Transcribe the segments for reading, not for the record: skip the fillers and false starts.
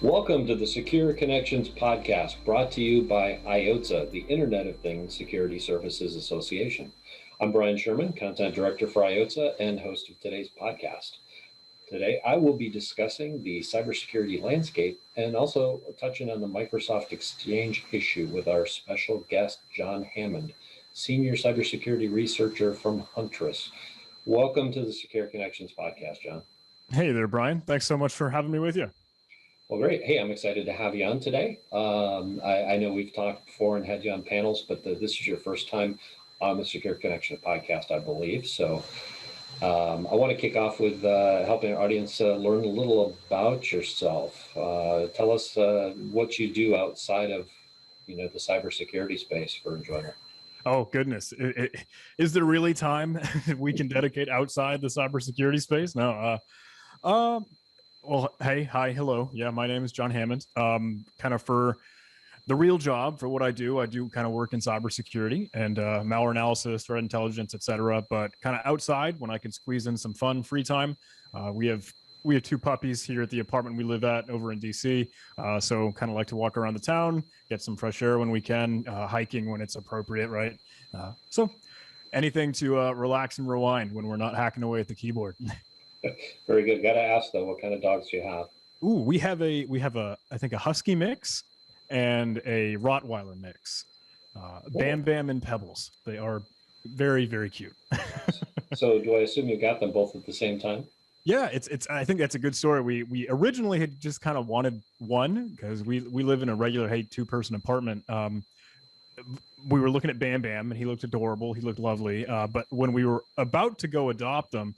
Welcome to the Secure Connections podcast, brought to you by IOTSA, the Internet of Things Security Services Association. I'm Brian Sherman, Content Director for IOTSA and host of today's podcast. Today, I will be discussing the cybersecurity landscape and also touching on the Microsoft Exchange issue with our special guest, John Hammond, Senior Cybersecurity Researcher from Huntress. Welcome to the Secure Connections podcast, John. Hey there, Brian. Thanks so much for having me with you. Well, great. Hey, I'm excited to have you on today. I know we've talked before and had you on panels, but this is your first time on the Secure Connection podcast, I believe. So I want to kick off with helping our audience learn a little about yourself. Tell us what you do outside of, the cybersecurity space for enjoyment. Oh, goodness. Is there really time we can dedicate outside the cybersecurity space? No. Well, hey, hi, hello. Yeah, my name is John Hammond. Kind of for the real job, for what I do kind of work in cybersecurity and malware analysis, threat intelligence, et cetera. But kind of outside, when I can squeeze in some fun, free time, we have two puppies here at the apartment we live at over in DC. So kind of like to walk around the town, get some fresh air when we can, hiking when it's appropriate, right? So anything to relax and rewind when we're not hacking away at the keyboard. Very good. Got to ask though, what kind of dogs do you have? Ooh, we have I think a husky mix and a Rottweiler mix. Bam Bam and Pebbles. They are very, very cute. So do I assume you got them both at the same time? Yeah, it's I think that's a good story. We originally had just kind of wanted one because we live in a regular 2-person apartment. We were looking at Bam Bam and he looked adorable. He looked lovely. But when we were about to go adopt them,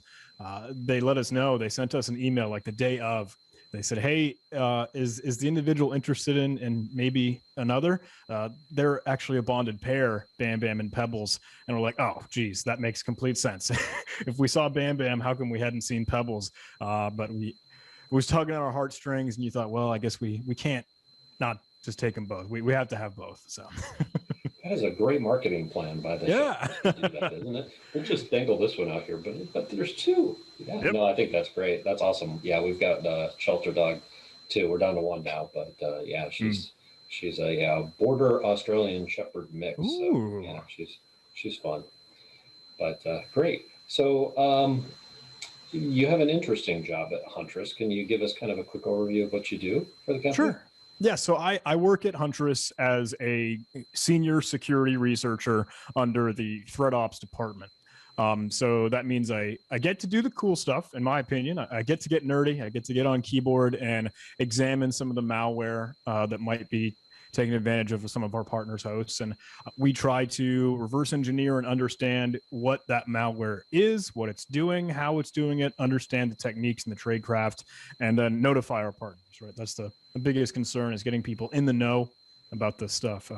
they let us know. They sent us an email like the day of. They said, "Hey, is the individual interested in maybe another?" They're actually a bonded pair, Bam Bam and Pebbles, and we're like, "Oh, geez, that makes complete sense." If we saw Bam Bam, how come we hadn't seen Pebbles? But it was tugging on our heartstrings, and you thought, well, I guess we can't not just take them both. We have to have both. So. That is a great marketing plan by the show, isn't it? We'll just dangle this one out here, but there's two. Yeah, yep. No, I think that's great. That's awesome. Yeah, we've got a shelter dog too. We're down to one now, but yeah, she's a border Australian Shepherd mix. So yeah, she's fun. But great. So you have an interesting job at Huntress. Can you give us kind of a quick overview of what you do for the company? Sure. Yeah, so I work at Huntress as a senior security researcher under the threat ops department. So that means I get to do the cool stuff, in my opinion. I get to get nerdy. I get to get on keyboard and examine some of the malware that might be taking advantage of some of our partners' hosts. And we try to reverse engineer and understand what that malware is, what it's doing, how it's doing it, understand the techniques and the tradecraft, and then notify our partners, right? That's the biggest concern, is getting people in the know about this stuff.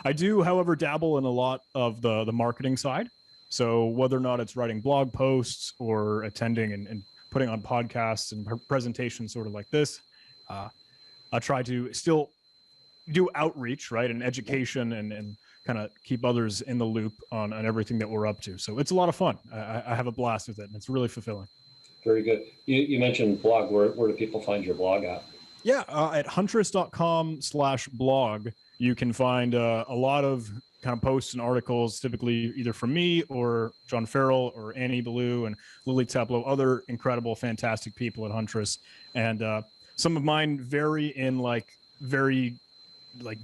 I do, however, dabble in a lot of the marketing side. So whether or not it's writing blog posts or attending and putting on podcasts and presentations sort of like this, I try to still do outreach, right, and education and kind of keep others in the loop on everything that we're up to. So it's a lot of fun. I have a blast with it, and it's really fulfilling. Very good. You mentioned blog. Where do people find your blog at? Yeah, at huntress.com/blog, you can find a lot of kind of posts and articles, typically either from me or John Farrell or Annie Ballou and Lily Teplow, other incredible, fantastic people at Huntress. And some of mine vary in very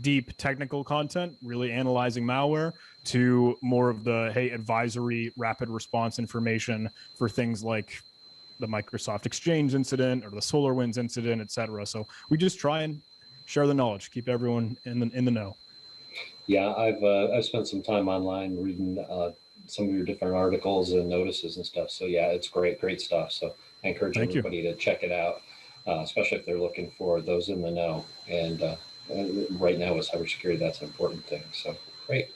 deep technical content, really analyzing malware, to more of the advisory, rapid response information for things like the Microsoft Exchange incident or the SolarWinds incident, et cetera. So we just try and share the knowledge, keep everyone in the know. Yeah, I've spent some time online reading some of your different articles and notices and stuff. So yeah, it's great stuff. So I encourage everybody to check it out, especially if they're looking for those in the know. And right now with cybersecurity, that's an important thing. So great,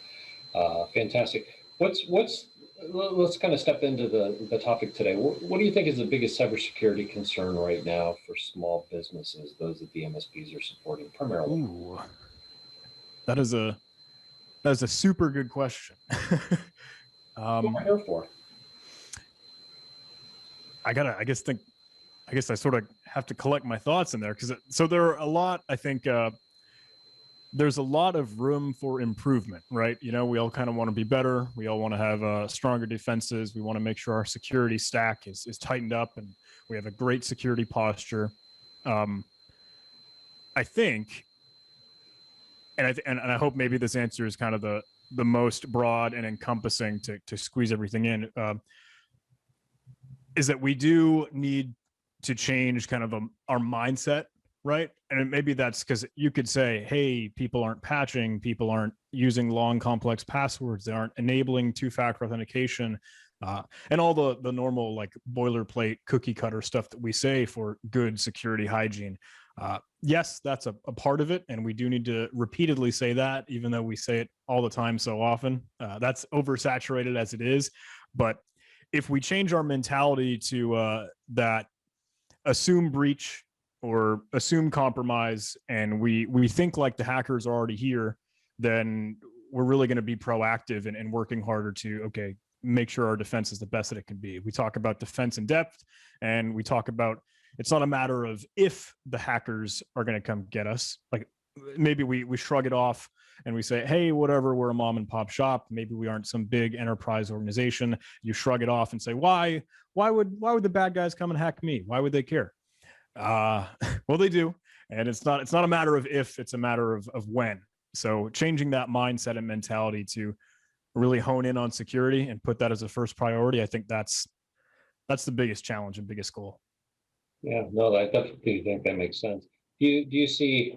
fantastic. Let's kind of step into the topic today. What do you think is the biggest cybersecurity concern right now for small businesses, those that the MSPs are supporting primarily? Ooh, that is a super good question. What am I here for? I guess think I guess I sort of have to collect my thoughts in there, because so there are a lot, I think, there's a lot of room for improvement, right? You know, we all kind of want to be better. We all want to have stronger defenses. We want to make sure our security stack is tightened up and we have a great security posture. I think, and I hope maybe this answer is kind of the most broad and encompassing to squeeze everything in, is that we do need to change kind of our mindset, right? And maybe that's because you could say, hey, people aren't patching, people aren't using long, complex passwords, they aren't enabling two-factor authentication, and all the normal like boilerplate cookie cutter stuff that we say for good security hygiene. Yes, that's a part of it, and we do need to repeatedly say that, even though we say it all the time so often. That's oversaturated as it is. But if we change our mentality to that assume breach or assume compromise, and we think like the hackers are already here, then we're really going to be proactive and working harder to, okay, make sure our defense is the best that it can be. We talk about defense in depth, and we talk about, it's not a matter of if the hackers are going to come get us. Like maybe we shrug it off and we say, hey, whatever, we're a mom and pop shop. Maybe we aren't some big enterprise organization. You shrug it off and say, why would the bad guys come and hack me? Why would they care? Well, they do. And it's not a matter of if, it's a matter of when. So changing that mindset and mentality to really hone in on security and put that as a first priority, I think that's the biggest challenge and biggest goal. Yeah, no, I definitely think that makes sense. Do you see,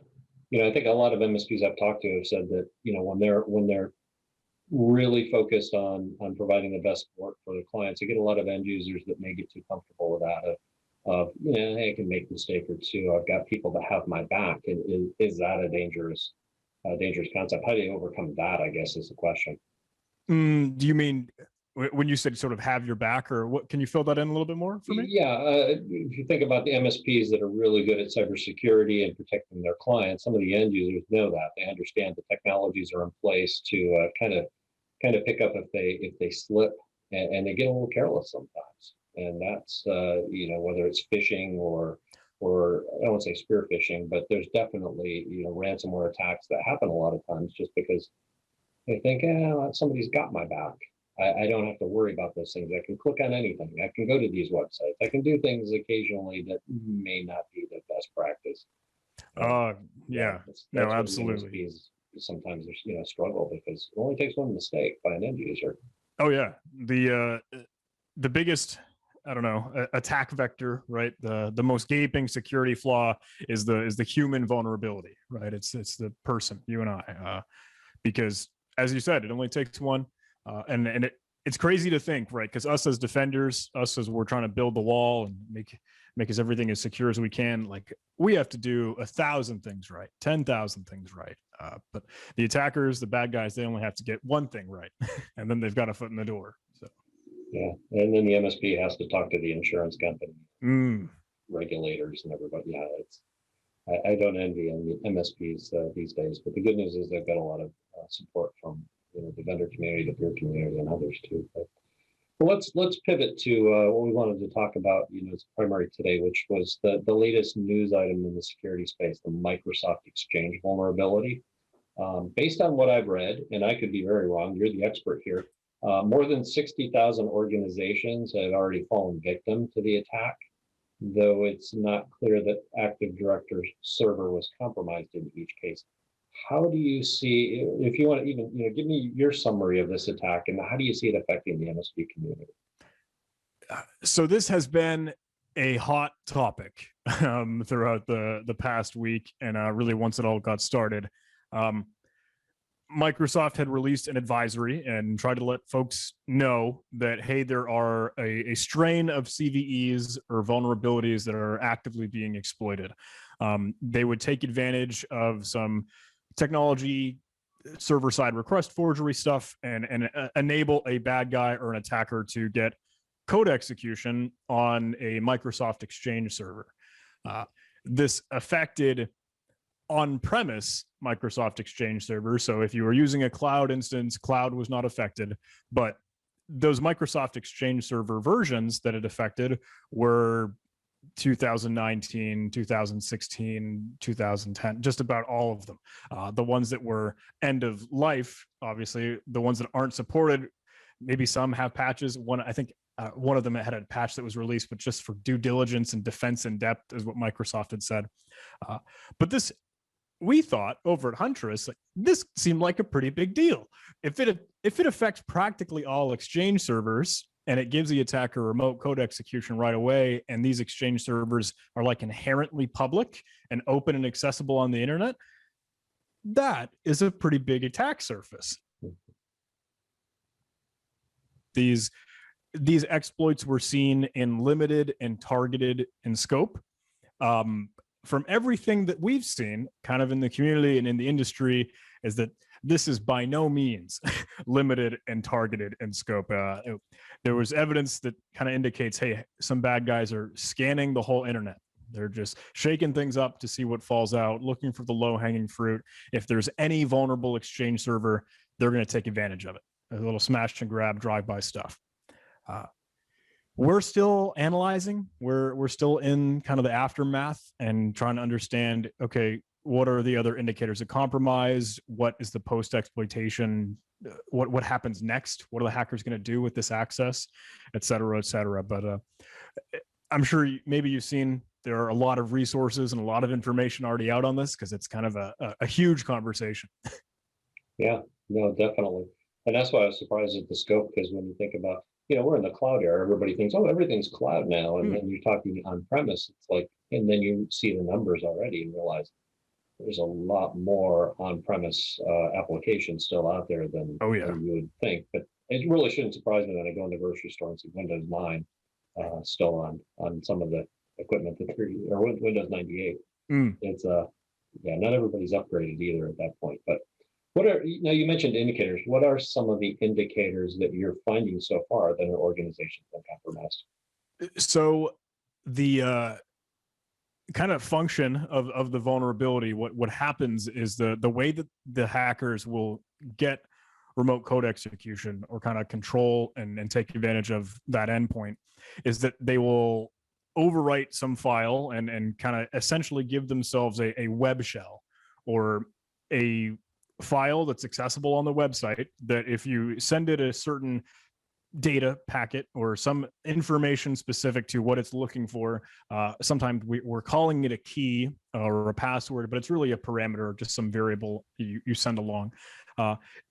I think a lot of MSPs I've talked to have said that, when they're really focused on providing the best support for the clients, they get a lot of end users that may get too comfortable with that hey, I can make a mistake or two. I've got people that have my back. And is that a dangerous concept? How do you overcome that, I guess, is the question. Do you mean when you said sort of have your back, or what? Can you fill that in a little bit more for me? Yeah, if you think about the MSPs that are really good at cybersecurity and protecting their clients, some of the end users know that. They understand the technologies are in place to kind of pick up if they slip, and they get a little careless sometimes. And that's whether it's phishing or I don't want to say spear phishing, but there's definitely ransomware attacks that happen a lot of times just because they think, somebody's got my back. I don't have to worry about those things. I can click on anything. I can go to these websites. I can do things occasionally that may not be the best practice. Yeah. That's no, absolutely. Sometimes there's struggle because it only takes one mistake by an end user. Oh yeah, the biggest, I don't know, attack vector, right? The most gaping security flaw is the human vulnerability, right? It's the person, you and I, because as you said, it only takes one. And it's crazy to think, right? Because us as defenders, us as we're trying to build the wall and make us everything as secure as we can, like we have to do 1,000 things right, 10,000 things right. But the attackers, the bad guys, they only have to get one thing right, and then they've got a foot in the door. So yeah, and then the MSP has to talk to the insurance company, regulators, and everybody. Yeah, I don't envy MSPs these days, but the good news is they've got a lot of support from the vendor community, the peer community, and others too. But let's pivot to what we wanted to talk about, as primary today, which was the latest news item in the security space, the Microsoft Exchange vulnerability. Based on what I've read, and I could be very wrong, you're the expert here, more than 60,000 organizations have already fallen victim to the attack, though it's not clear that Active Directory's server was compromised in each case. How do you see, if you want to even, give me your summary of this attack, and how do you see it affecting the MSP community? So this has been a hot topic throughout the past week, and really once it all got started. Microsoft had released an advisory and tried to let folks know that, hey, there are a strain of CVEs or vulnerabilities that are actively being exploited. They would take advantage of some technology, server-side request forgery stuff, and enable a bad guy or an attacker to get code execution on a Microsoft Exchange server. This affected on-premise Microsoft Exchange servers. So if you were using a cloud instance, cloud was not affected, but those Microsoft Exchange server versions that it affected were 2019, 2016, 2010, just about all of them. The ones that were end of life, obviously, the ones that aren't supported, maybe some have patches. I think one of them had a patch that was released, but just for due diligence and defense in depth is what Microsoft had said. But this, we thought over at Huntress, like, this seemed like a pretty big deal. If it affects practically all Exchange servers, and it gives the attacker remote code execution right away, and these Exchange servers are like inherently public and open and accessible on the internet, that is a pretty big attack surface. These exploits were seen in limited and targeted in scope. From everything that we've seen kind of in the community and in the industry, is that this is by no means limited and targeted in scope. There was evidence that kind of indicates, hey, some bad guys are scanning the whole internet. They're just shaking things up to see what falls out, looking for the low-hanging fruit. If there's any vulnerable Exchange server, they're going to take advantage of it. A little smash and grab, drive-by stuff. We're still analyzing. We're still in kind of the aftermath and trying to understand, okay, what are the other indicators of compromise? What is the post-exploitation? What happens next? What are the hackers going to do with this access, et cetera, et cetera. But I'm sure maybe you've seen there are a lot of resources and a lot of information already out on this, because it's kind of a huge conversation. Yeah, no, definitely. And that's why I was surprised at the scope, because when you think about, we're in the cloud era, everybody thinks, oh, everything's cloud now. And then you're talking on premise, it's like, and then you see the numbers already and realize there's a lot more on-premise applications still out there than you would think. But it really shouldn't surprise me when I go in the grocery store and see Windows 9 still on some of the equipment that's or Windows 98. It's not everybody's upgraded either at that point. But now you mentioned indicators. What are some of the indicators that you're finding so far that an organization been compromised? So the kind of function of the vulnerability, what happens is the way that the hackers will get remote code execution or kind of control and take advantage of that endpoint is that they will overwrite some file and kind of essentially give themselves a web shell or a file that's accessible on the website, that if you send it a certain data packet or some information specific to what it's looking for, sometimes we're calling it a key or a password, but it's really a parameter, just some variable you send along.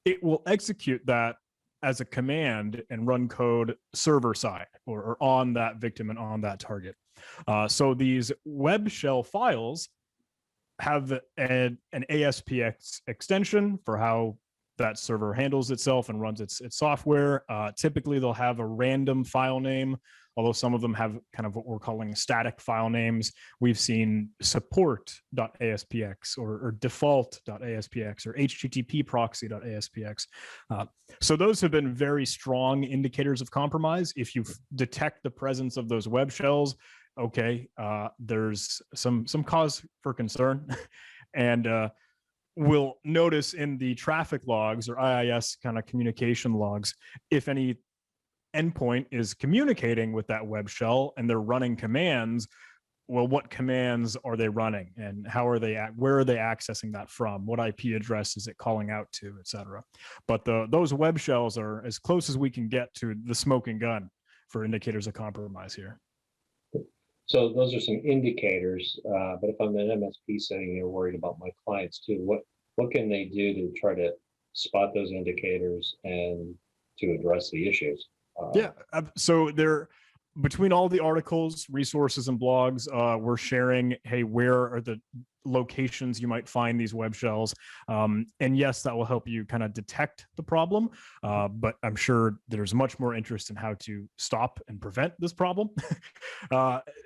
It will execute that as a command and run code server side or on that victim and on that target. So these web shell files have an ASPX extension for how that server handles itself and runs its software. Typically, they'll have a random file name, although some of them have kind of what we're calling static file names. We've seen support.aspx or default.aspx or http proxy.aspx. So those have been very strong indicators of compromise. If you detect the presence of those web shells, okay, there's some cause for concern. And we'll notice in the traffic logs or IIS kind of communication logs, if any endpoint is communicating with that web shell and they're running commands, well, what commands are they running and how are they where are they accessing that from? What IP address is it calling out to, et cetera? But those web shells are as close as we can get to the smoking gun for indicators of compromise here. So those are some indicators, but if I'm an MSP sitting here worried about my clients too, what can they do to try to spot those indicators and to address the issues? So between all the articles, resources, and blogs, we're sharing, hey, where are the locations you might find these web shells? And yes, that will help you kind of detect the problem. But I'm sure there's much more interest in how to stop and prevent this problem.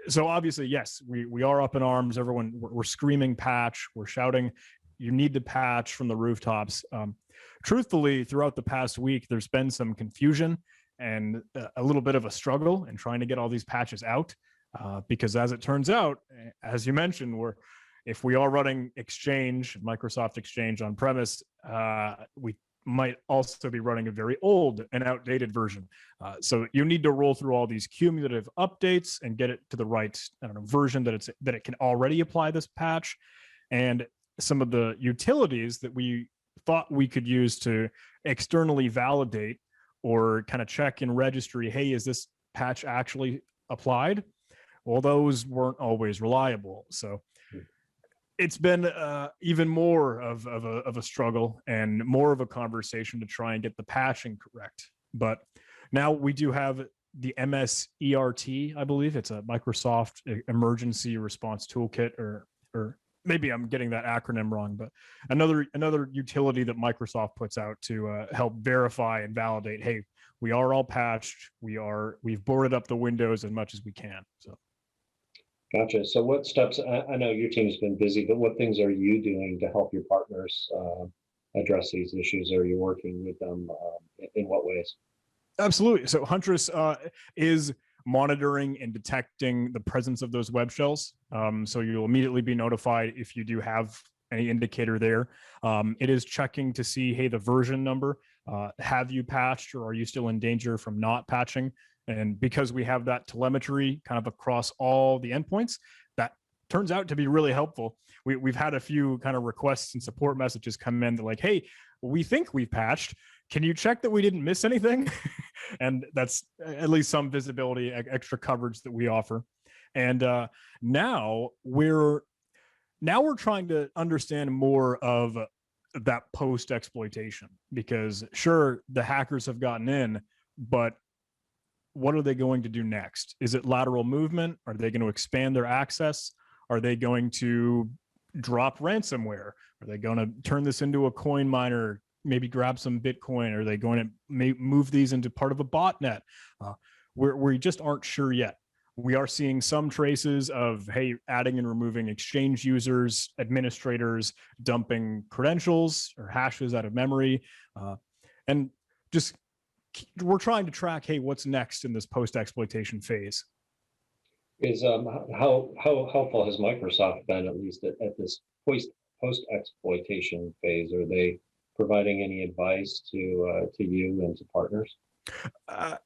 So obviously, yes, we are up in arms. Everyone, we're screaming patch. We're shouting, you need to patch from the rooftops. Truthfully, throughout the past week, there's been some confusion and a little bit of a struggle in trying to get all these patches out, because as it turns out, as you mentioned, if we are running Exchange, Microsoft Exchange on premise, we might also be running a very old and outdated version. So you need to roll through all these cumulative updates and get it to the right, I don't know, version that it can already apply this patch. And some of the utilities that we thought we could use to externally validate or kind of check in registry, hey, is this patch actually applied? Well, those weren't always reliable. So it's been even more of a struggle and more of a conversation to try and get the patching correct. But now we do have the MSERT, I believe. It's a Microsoft Emergency Response Toolkit, or maybe I'm getting that acronym wrong, but another utility that Microsoft puts out to help verify and validate, hey, we are all patched. We've boarded up the windows as much as we can. So. Gotcha. So what steps, I know your team's been busy, but what things are you doing to help your partners address these issues? Are you working with them in what ways? Absolutely. So Huntress is monitoring and detecting the presence of those web shells. So you'll immediately be notified if you do have any indicator there. It is checking to see, hey, the version number, have you patched, or are you still in danger from not patching? And because we have that telemetry kind of across all the endpoints, that turns out to be really helpful. We've had a few kind of requests and support messages come in that like, hey, we think we've patched. Can you check that we didn't miss anything? And that's at least some visibility, extra coverage that we offer. And now we're trying to understand more of that post exploitation, because sure, the hackers have gotten in, but what are they going to do next? Is it lateral movement? Are they going to expand their access? Are they going to drop ransomware? Are they going to turn this into a coin miner, maybe grab some Bitcoin? Are they going to move these into part of a botnet? We just aren't sure yet. We are seeing some traces of, hey, adding and removing Exchange users, administrators, dumping credentials or hashes out of memory. And just we're trying to track, hey, what's next in this post-exploitation phase? Is how helpful has Microsoft been, at least at this post-exploitation phase? Are they providing any advice to you and to partners? I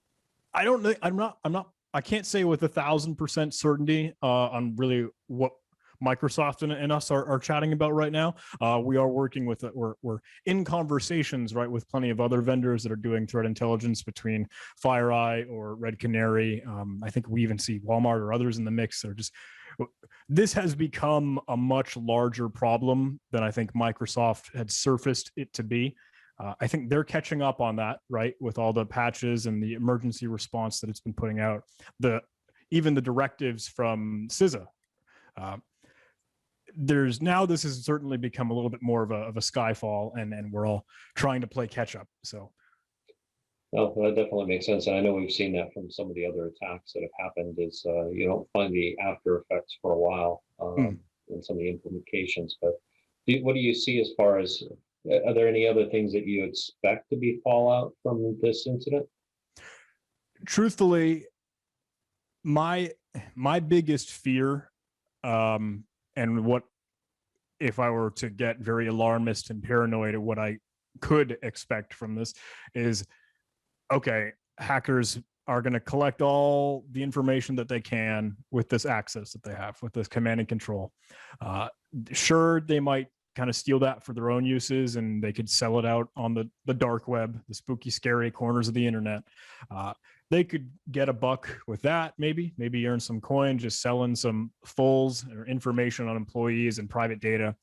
don't know. I can't say with 1,000% certainty on really what Microsoft and us are chatting about right now. We are working with we're in conversations, right, with plenty of other vendors that are doing threat intelligence, between FireEye or Red Canary. I think we even see Walmart or others in the mix. They're just, this has become a much larger problem than I think Microsoft had surfaced it to be. I think they're catching up on that, right, with all the patches and the emergency response that it's been putting out. Even the directives from CISA. This has certainly become a little bit more of a skyfall, and we're all trying to play catch up. So, well, that definitely makes sense. And I know we've seen that from some of the other attacks that have happened. Is you don't find the after effects for a while in some of the implications. But what do you see as far as, are there any other things that you expect to be fallout from this incident? Truthfully, my biggest fear, and what if I were to get very alarmist and paranoid at what I could expect from this, is, okay, hackers are going to collect all the information that they can with this access that they have, with this command and control. Sure, they might kind of steal that for their own uses, and they could sell it out on the dark web, the spooky, scary corners of the internet. They could get a buck with that, maybe earn some coin just selling some fulls or information on employees and private data.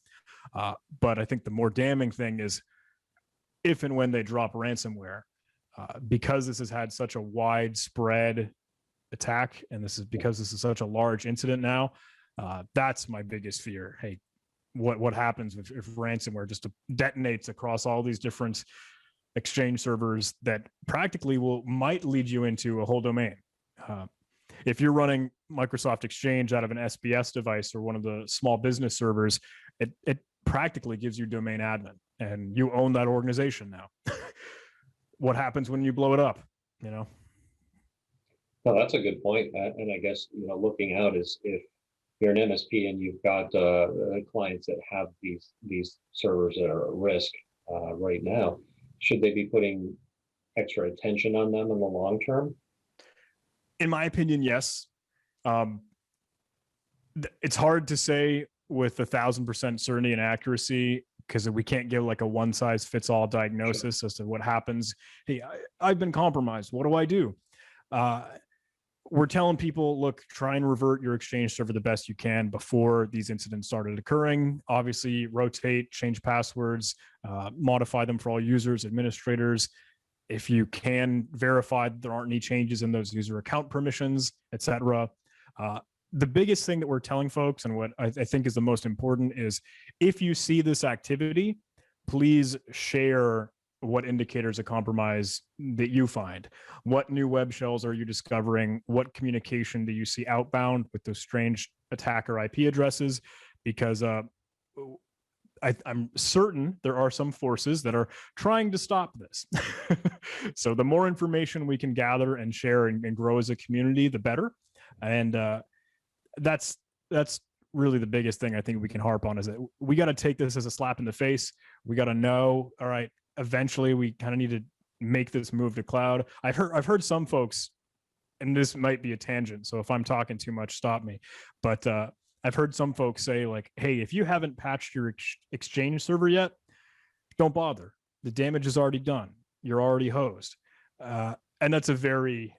But I think the more damning thing is if and when they drop ransomware, because this has had such a widespread attack, and because this is such a large incident now, that's my biggest fear. Hey, what happens if ransomware just detonates across all these different Exchange servers that practically might lead you into a whole domain? If you're running Microsoft Exchange out of an SBS device or one of the small business servers, it practically gives you domain admin, and you own that organization now. What happens when you blow it up? Well, that's a good point. And I guess, looking out is, if you're an MSP and you've got clients that have these servers that are at risk right now, should they be putting extra attention on them in the long term? In my opinion, yes. It's hard to say with 1,000% certainty and accuracy, because we can't give like a one size fits all diagnosis as to what happens. Hey, I've been compromised. What do I do? We're telling people, look, try and revert your Exchange server the best you can before these incidents started occurring. Obviously, rotate, change passwords, modify them for all users, administrators. If you can verify that there aren't any changes in those user account permissions, etc. The biggest thing that we're telling folks, and what I think is the most important, is if you see this activity, please share what indicators of compromise that you find. What new web shells are you discovering? What communication do you see outbound with those strange attacker IP addresses? Because I'm certain there are some forces that are trying to stop this. So the more information we can gather and share and grow as a community, the better. And that's really the biggest thing I think we can harp on, is that we got to take this as a slap in the face. We got to know, all right, eventually we kind of need to make this move to cloud. I've heard some folks, and this might be a tangent, so if I'm talking too much, stop me. But I've heard some folks say, like, hey, if you haven't patched your Exchange server yet, don't bother. The damage is already done. You're already hosed. And that's a very,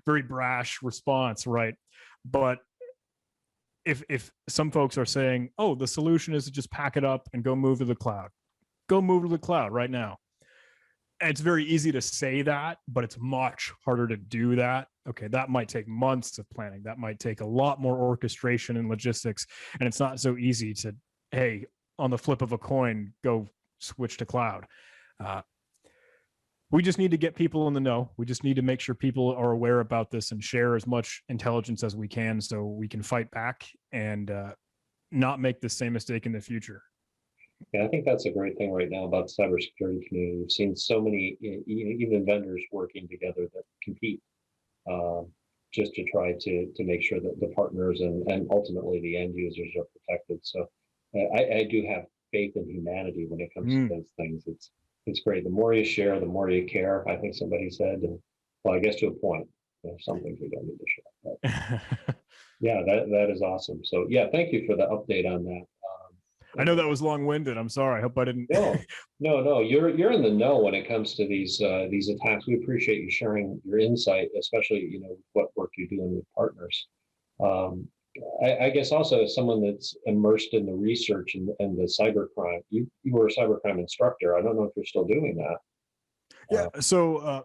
very brash response, right? But if some folks are saying, oh, the solution is to just pack it up and go move to the cloud, go move to the cloud right now. And it's very easy to say that, but it's much harder to do that. Okay, that might take months of planning. That might take a lot more orchestration and logistics. And it's not so easy to, hey, on the flip of a coin, go switch to cloud. We just need to get people in the know. We just need to make sure people are aware about this and share as much intelligence as we can, so we can fight back and not make the same mistake in the future. Yeah, I think that's a great thing right now about the cybersecurity community. We've seen so many, even vendors working together that compete just to try to make sure that the partners and ultimately the end users are protected. So I do have faith in humanity when it comes to those things. It's great. The more you share, the more you care, I think somebody said. And, well, I guess to a point. There's some things we don't need to share. But yeah, that is awesome. So yeah, thank you for the update on that. I know that was long-winded. I'm sorry. I hope I didn't. No. You're in the know when it comes to these attacks. We appreciate you sharing your insight, especially what work you're doing with partners. I guess also as someone that's immersed in the research and the cybercrime, you were a cybercrime instructor. I don't know if you're still doing that. Yeah. So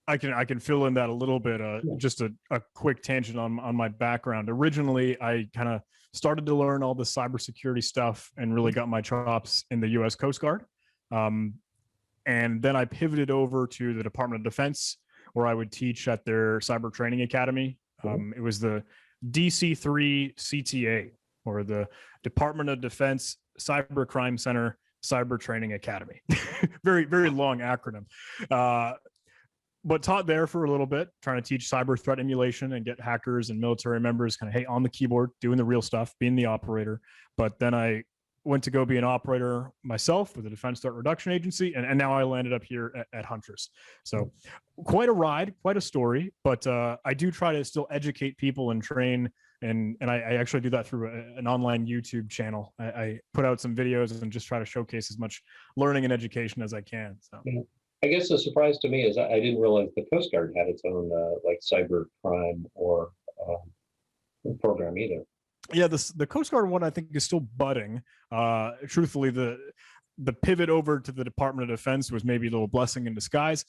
I can fill in that a little bit. Just a quick tangent on my background. Originally, I kind of started to learn all the cybersecurity stuff and really got my chops in the U.S. Coast Guard. And then I pivoted over to the Department of Defense, where I would teach at their cyber training academy. It was the DC3 CTA, or the Department of Defense Cybercrime Center Cyber Training Academy. Very, very long acronym. But taught there for a little bit, trying to teach cyber threat emulation and get hackers and military members kind of, hey, on the keyboard, doing the real stuff, being the operator. But then I went to go be an operator myself with the Defense Threat Reduction Agency, and now I landed up here at Huntress. So quite a ride, quite a story, but I do try to still educate people and train, and I actually do that through an online YouTube channel. I put out some videos and just try to showcase as much learning and education as I can. So. Yeah. I guess the surprise to me is I didn't realize the Coast Guard had its own like cyber crime or program either. Yeah, the Coast Guard one I think is still budding. Truthfully, the pivot over to the Department of Defense was maybe a little blessing in disguise.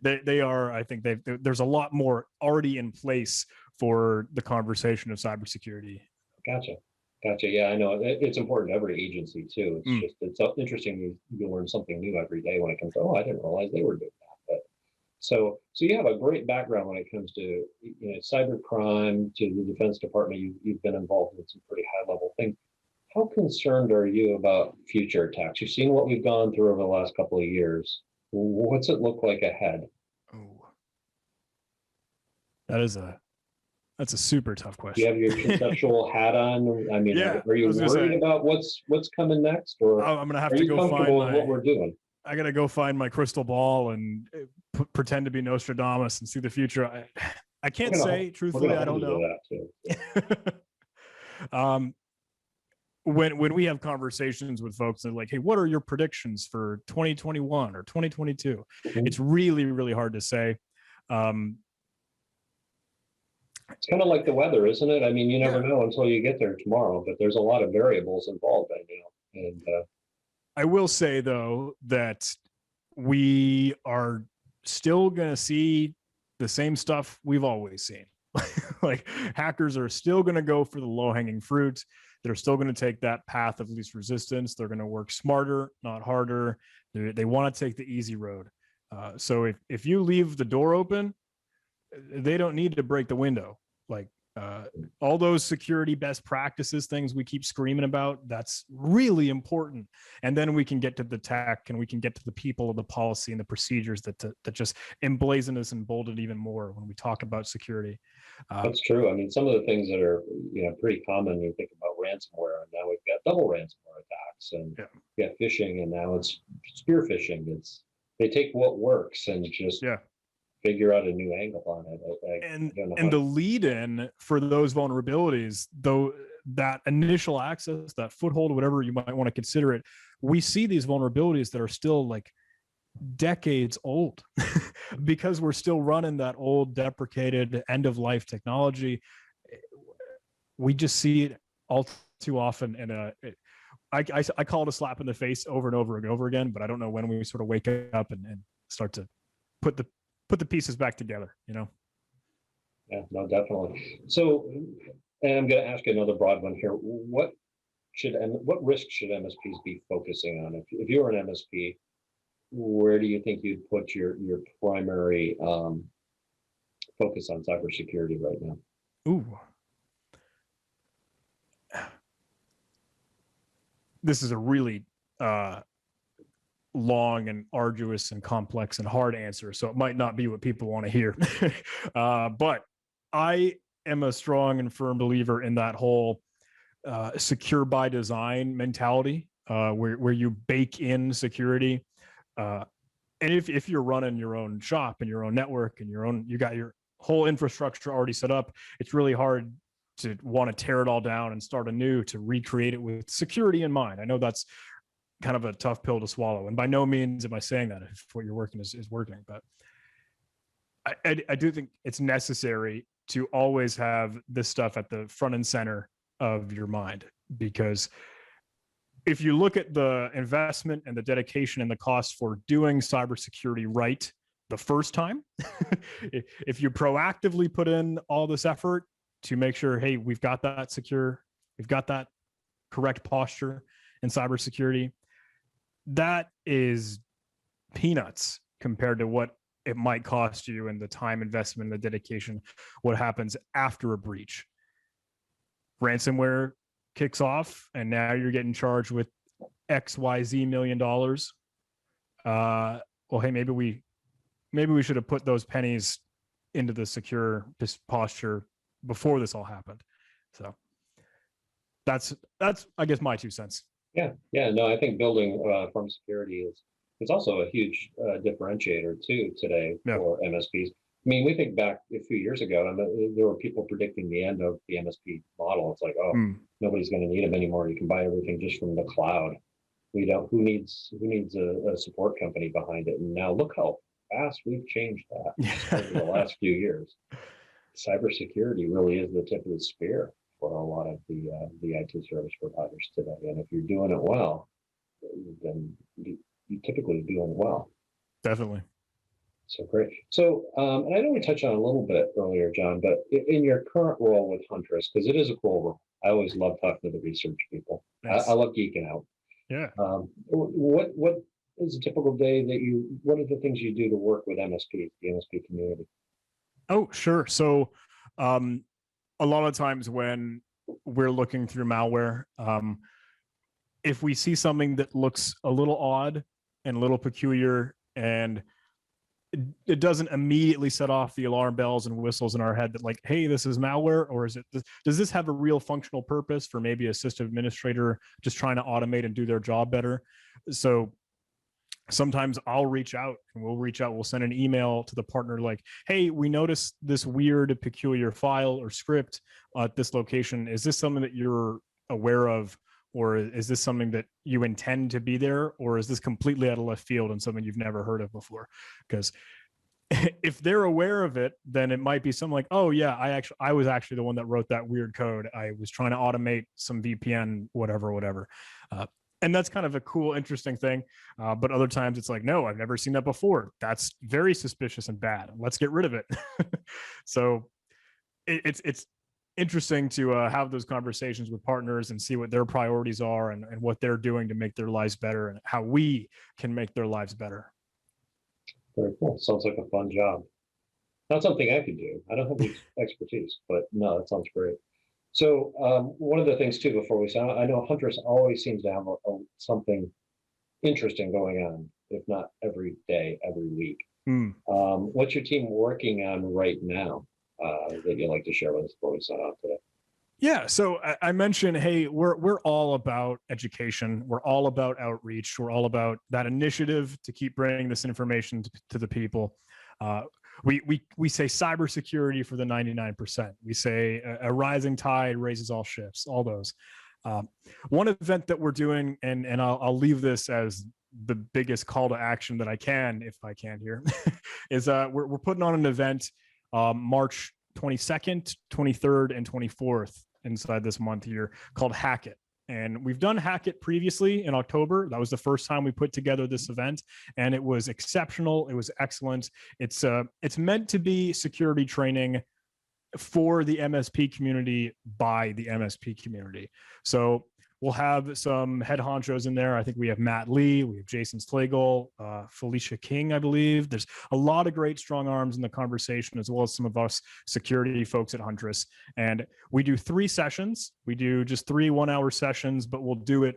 They are, I think there's a lot more already in place for the conversation of cybersecurity. Gotcha. Yeah, I know it's important to every agency too. It's interesting. You learn something new every day when it comes to, I didn't realize they were doing that. But so you have a great background when it comes to cyber crime, to the Defense Department. You've been involved in some pretty high level things. How concerned are you about future attacks? You've seen what we've gone through over the last couple of years. What's it look like ahead? Oh, that's a super tough question. Do you have your conceptual hat on? I mean, are you worried about what's coming next, or I'm gonna have to go find what we're doing? I gotta go find my crystal ball and pretend to be Nostradamus and see the future. I can't say truthfully. I don't know. When we have conversations with folks, they're like, "Hey, what are your predictions for 2021 or 2022?" It's really, really hard to say. It's kind of like the weather, isn't it? I mean, you never know until you get there tomorrow, but there's a lot of variables involved right now. And I will say, though, that we are still going to see the same stuff we've always seen. Like, hackers are still going to go for the low-hanging fruit. They're still going to take that path of least resistance. They're going to work smarter, not harder. They want to take the easy road. So if you leave the door open, they don't need to break the window. Like, all those security best practices things we keep screaming about, that's really important. And then we can get to the tech, and we can get to the people of the policy and the procedures that just emblazon us and bold it even more when we talk about security. That's true. I mean, some of the things that are, pretty common, you think about ransomware, and now we've got double ransomware attacks, and we got phishing, and now it's spear phishing. They take what works and just figure out a new angle on it. And the lead in for those vulnerabilities, though, that initial access, that foothold, whatever you might want to consider it, we see these vulnerabilities that are still like decades old because we're still running that old deprecated end of life technology. We just see it all too often. And I call it a slap in the face over and over and over again, but I don't know when we sort of wake up and start to put the pieces back together, Yeah, no, definitely. So, and I'm going to ask you another broad one here. What risk should MSPs be focusing on? If you're an MSP, where do you think you'd put your primary focus on cybersecurity right now? Ooh. This is a really long and arduous and complex and hard answer, so it might not be what people want to hear. But I am a strong and firm believer in that whole secure by design mentality, where you bake in security. And if you're running your own shop and your own network and you got your whole infrastructure already set up, it's really hard to want to tear it all down and start anew to recreate it with security in mind. I know that's kind of a tough pill to swallow, and by no means am I saying that if what you're working is working, but I do think it's necessary to always have this stuff at the front and center of your mind, because if you look at the investment and the dedication and the cost for doing cybersecurity right the first time, if you proactively put in all this effort to make sure, hey, we've got that secure, we've got that correct posture in cybersecurity, that is peanuts compared to what it might cost you and the time investment and the dedication, what happens after a breach. Ransomware kicks off, and now you're getting charged with XYZ $1 million. Well, hey, maybe we should have put those pennies into the secure posture before this all happened. So that's I guess my 2 cents. Yeah, no, I think building firm security is also a huge differentiator too today for MSPs. I mean, we think back a few years ago, and there were people predicting the end of the MSP model. It's like, nobody's going to need them anymore. You can buy everything just from the cloud. We don't. Who needs a support company behind it? And now look how fast we've changed that over the last few years. Cybersecurity really is the tip of the spear for a lot of the IT service providers today. And if you're doing it well, then you typically doing it well. Definitely. So great. So, and I know we touched on it a little bit earlier, John, but in your current role with Huntress, because it is a cool role, I always love talking to the research people. Nice. I love geeking out. Yeah. What is a typical day what are the things you do to work with MSP, the MSP community? Oh, sure. So, a lot of times when we're looking through malware, if we see something that looks a little odd and a little peculiar, and it doesn't immediately set off the alarm bells and whistles in our head that like, hey, this is malware, or does this have a real functional purpose for maybe a system administrator just trying to automate and do their job better? So sometimes I'll reach out and we'll send an email to the partner like, hey, we noticed this weird, peculiar file or script at this location. Is this something that you're aware of? Or is this something that you intend to be there? Or is this completely out of left field and something you've never heard of before? Because if they're aware of it, then it might be something like, oh yeah, I was actually the one that wrote that weird code. I was trying to automate some VPN, whatever. And that's kind of a cool, interesting thing. But other times it's like, no, I've never seen that before. That's very suspicious and bad. Let's get rid of it. So it's interesting to have those conversations with partners and see what their priorities are and what they're doing to make their lives better and how we can make their lives better. Very cool. Sounds like a fun job. Not something I could do. I don't have the expertise, but no, that sounds great. So one of the things too, before we start, I know Huntress always seems to have something interesting going on, if not every day, every week. What's your team working on right now that you'd like to share with us before we sign off today? Yeah, so I mentioned, hey, we're all about education. We're all about outreach. We're all about that initiative to keep bringing this information to the people. We say cybersecurity for the 99%. We say a rising tide raises all ships, all those. One event that we're doing, and I'll leave this as the biggest call to action that I can, if I can here, is we're putting on an event March 22nd, 23rd, and 24th inside this month here called HackIT. And we've done HackIT previously in October. That was the first time we put together this event, and it was exceptional. It was excellent. It's meant to be security training for the MSP community by the MSP community. So we'll have some head honchos in there. I think we have Matt Lee, we have Jason Slagle, Felicia King, I believe. There's a lot of great strong arms in the conversation, as well as some of us security folks at Huntress. And we do 3 sessions. We do just 3 one-hour sessions, but we'll do it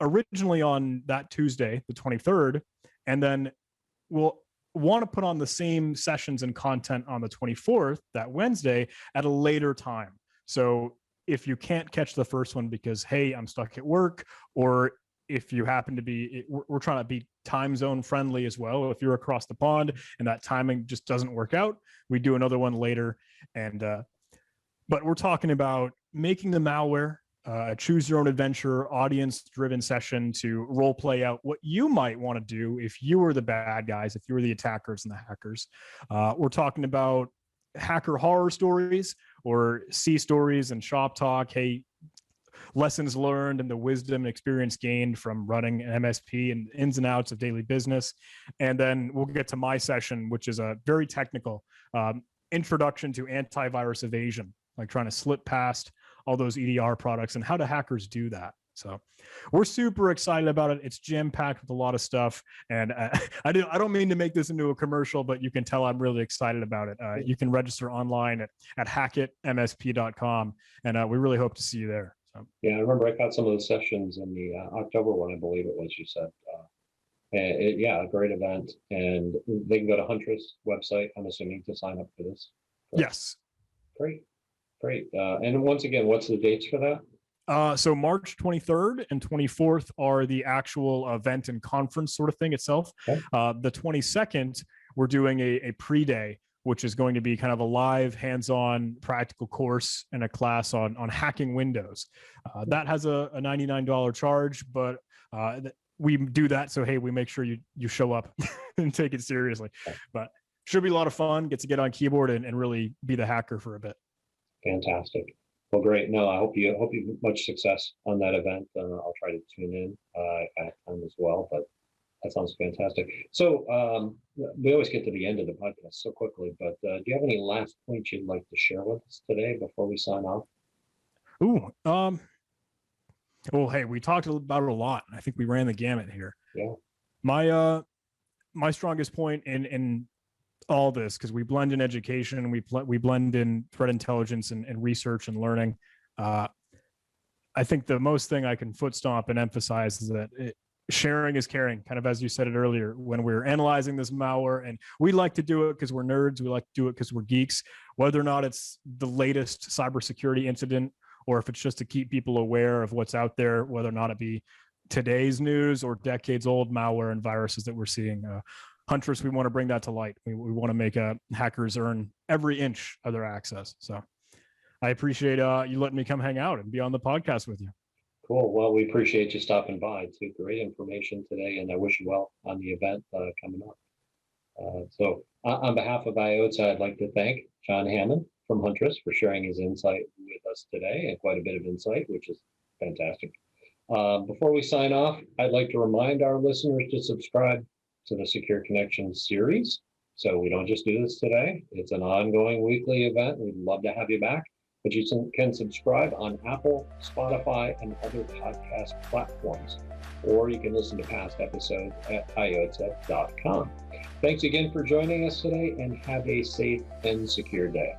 originally on that Tuesday, the 23rd, and then we'll want to put on the same sessions and content on the 24th, that Wednesday, at a later time. So if you can't catch the first one because, hey, I'm stuck at work, or if you happen to be, we're trying to be time zone friendly as well. If you're across the pond and that timing just doesn't work out, we do another one later. And, but we're talking about making the malware, choose your own adventure, audience driven session to role play out what you might want to do if you were the bad guys, if you were the attackers and the hackers. We're talking about hacker horror stories, or C stories and shop talk. Hey, lessons learned and the wisdom and experience gained from running an MSP and ins and outs of daily business. And then we'll get to my session, which is a very technical introduction to antivirus evasion, like trying to slip past all those EDR products and how do hackers do that. So we're super excited about it. It's jam-packed with a lot of stuff. And I don't mean to make this into a commercial, but you can tell I'm really excited about it. You can register online at hackitmsp.com. And we really hope to see you there. So. Yeah, I remember I caught some of the sessions in the October one, I believe it was, you said. Yeah, a great event. And they can go to Huntress website, I'm assuming, to sign up for this. Correct? Yes. Great. And once again, what's the dates for that? So March 23rd and 24th are the actual event and conference sort of thing itself. Okay. The 22nd, we're doing a pre-day, which is going to be kind of a live, hands-on, practical course and a class on hacking Windows. That has a $99 charge, but we do that so, hey, we make sure you show up and take it seriously. But should be a lot of fun. Get to get on keyboard and really be the hacker for a bit. Fantastic. Well, great. No, I hope you have much success on that event. I'll try to tune in at time as well, but that sounds fantastic. So we always get to the end of the podcast so quickly, but do you have any last points you'd like to share with us today before we sign off? Well, hey, we talked about it a lot. I think we ran the gamut here. Yeah. My strongest point in all this, because we blend in education, we blend in threat intelligence and research and learning. I think the most thing I can foot stomp and emphasize is that sharing is caring, kind of as you said it earlier, when we're analyzing this malware. And we like to do it because we're nerds. We like to do it because we're geeks, whether or not it's the latest cybersecurity incident, or if it's just to keep people aware of what's out there, whether or not it be today's news or decades old malware and viruses that we're seeing. Huntress, we want to bring that to light. We want to make hackers earn every inch of their access. So I appreciate you letting me come hang out and be on the podcast with you. Cool. Well, we appreciate you stopping by. Too. Great information today, and I wish you well on the event coming up. So on behalf of IOTA, I'd like to thank John Hammond from Huntress for sharing his insight with us today, and quite a bit of insight, which is fantastic. Before we sign off, I'd like to remind our listeners to subscribe to the Secure Connection series. So we don't just do this today. It's an ongoing weekly event. We'd love to have you back, but you can subscribe on Apple, Spotify, and other podcast platforms, or you can listen to past episodes at iota.com. Thanks again for joining us today, and have a safe and secure day.